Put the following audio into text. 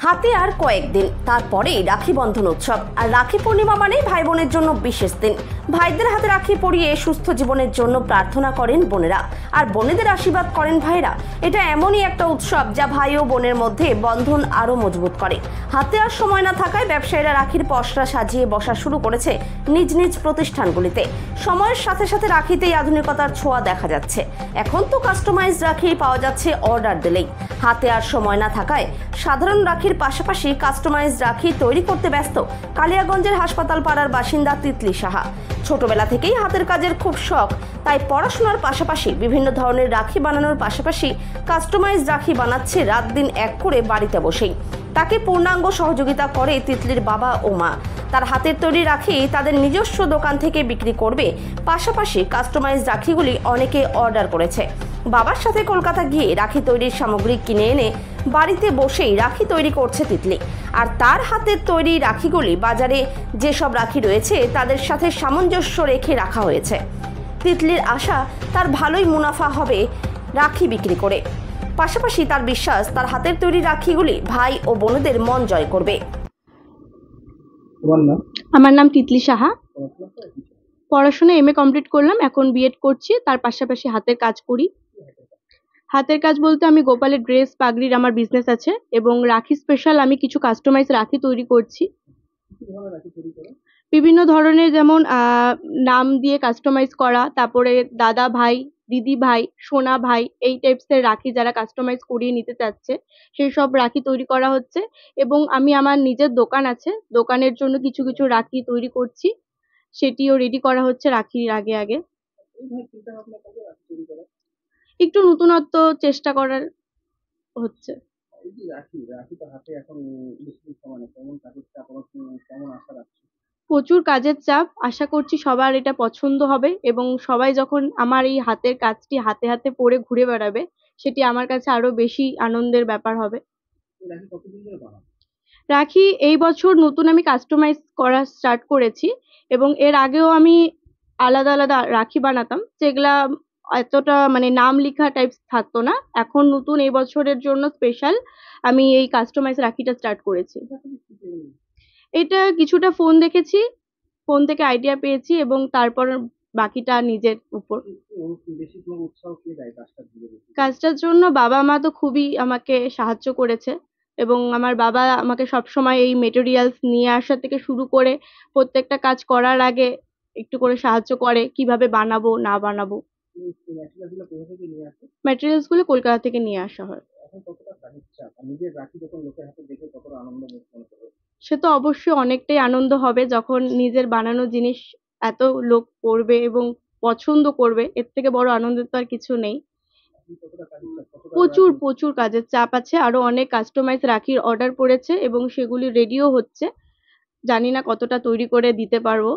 হাতে আর কয়েকদিন, তারপরেই রাখি বন্ধন উৎসব। আর রাখি পূর্ণিমা মানেই ভাই বোনের জন্য বিশেষ দিন। ভাইদের হাতে রাখি পরিয়ে সুস্থ জীবনের জন্য প্রার্থনা করেন বোনেরা, আর বোনেদের আশীর্বাদ করেন ভাইরা। এটা এমনই একটা উৎসব যা ভাই ও বোনের মধ্যে বন্ধন আরও মজবুত করে। হাতে আর সময় না থাকায় ব্যবসায়ীরা রাখির পসরা সাজিয়ে বসা শুরু করেছে নিজ নিজ প্রতিষ্ঠানগুলিতে। সময়ের সাথে সাথে রাখিতেই আধুনিকতার ছোঁয়া দেখা যাচ্ছে। এখন তো কাস্টমাইজ রাখি পাওয়া যাচ্ছে অর্ডার দিলেই। হাতে আর সময় না থাকায় সাধারণ রাখির পাশাপাশি কাস্টমাইজ রাখি তৈরি করতে ব্যস্ত কালিয়াগঞ্জের হাসপাতাল পাড়ার বাসিন্দা তিতলি সাহা। ছোটবেলা থেকেই হাতের কাজের খুব শখ, তাই পড়াশোনার পাশাপাশি বিভিন্ন ধরনের রাখি বানানোর পাশাপাশি কাস্টমাইজ রাখি বানাচ্ছে রাত দিন এক করে বাড়িতে বসেই। তাকে পূর্ণাঙ্গ সহযোগিতা করে তিতলির বাবা ও মা। তার হাতের তৈরি রাখি তাদের নিজস্ব দোকান থেকে বিক্রি করবে, পাশাপাশি কাস্টমাইজ রাখিগুলি অনেকে অর্ডার করেছে। বাবার সাথে কলকাতা গিয়ে রাখি তৈরির সামগ্রী কিনে এনে বাড়িতে বসেই রাখি তৈরি করছে তিতলি। আর তার হাতের তৈরি রাখিগুলি বাজারে যেসব রাখি রয়েছে তাদের সাথে সামঞ্জস্য রেখে রাখা হয়েছে। তিতলির আশা তার ভালোই মুনাফা হবে রাখি বিক্রি করে। পাশাপাশি তার বিশ্বাস তার হাতের তৈরি রাখিগুলি ভাই ও বোনদের মন জয় করবে। আমার নাম তিতলি সাহা। পড়াশোনা এমএ কমপ্লিট করলাম, এখন বিএড করছি। তার পাশাপাশি হাতের কাজ করি। হাতের কাজ বলতে আমি গোপালের ড্রেস, পাগড়ির আমার বিজনেস আছে, এবং রাখি স্পেশাল আমি কিছু কাস্টমাইজ রাখি তৈরি করছি। বিভিন্ন ধরনের, যেমন নাম দিয়ে কাস্টমাইজ করা, তারপরে দাদা ভাই, দিদি ভাই, সোনা ভাই, এই টাইপসের রাখি যারা কাস্টমাইজ করিয়ে নিতে চাচ্ছে সেই সব রাখি তৈরি করা হচ্ছে। এবং আমি আমার নিজের দোকান আছে, দোকানের জন্য কিছু কিছু রাখি তৈরি করছি, সেটিও রেডি করা হচ্ছে রাখির আগে আগে। একটু নতুনত্ব চেষ্টা করার হচ্ছে। প্রচুর কাজের চাপ, আশা করছি সবার এটা পছন্দ হবে, এবং সবাই যখন আমার এই হাতের কাজটি হাতে হাতে পরে ঘুরে বেড়াবে সেটি আমার কাছে আরো বেশি আনন্দের ব্যাপার হবে। রাখি এই বছর নতুন আমি কাস্টমাইজ করা স্টার্ট করেছি, এবং এর আগেও আমি আলাদা আলাদা রাখি বানাতাম, যেগুলা এতটা নাম লেখা টাইপস থাকতো না। এখন নতুন এই বছরের জন্য স্পেশাল আমি এই কাস্টমাইজ রাখিটা স্টার্ট করেছি। এটা কিছুটা ফোন দেখেছি, ফোন থেকে আইডিয়া পেয়েছি, এবং তারপর বাকিটা নিজের উপর। কাজটার জন্য বাবা মা তো খুবই আমাকে সাহায্য করেছে, এবং আমার বাবা আমাকে সবসময় এই মেটেরিয়ালস নিয়ে আসা থেকে শুরু করে প্রত্যেকটা কাজ করার আগে একটু করে সাহায্য করে, কিভাবে বানাবো না বানাবো। ম্যাটেরিয়ালস গুলো কলকাতা থেকে নিয়ে আসা হয়। সে তো অবশ্যই অনেকটাই আনন্দ হবে যখন নিজের বানানো জিনিস এত লোক পড়বে এবং পছন্দ করবে। এর থেকে বড় আনন্দের তো আর কিছু নেই। প্রচুর প্রচুর কাজের চাপ আছে, আরো অনেক কাস্টমাইজ রাখির অর্ডার পড়েছে এবং সেগুলি রেডিও হচ্ছে। জানি না কতটা তৈরি করে দিতে পারবো।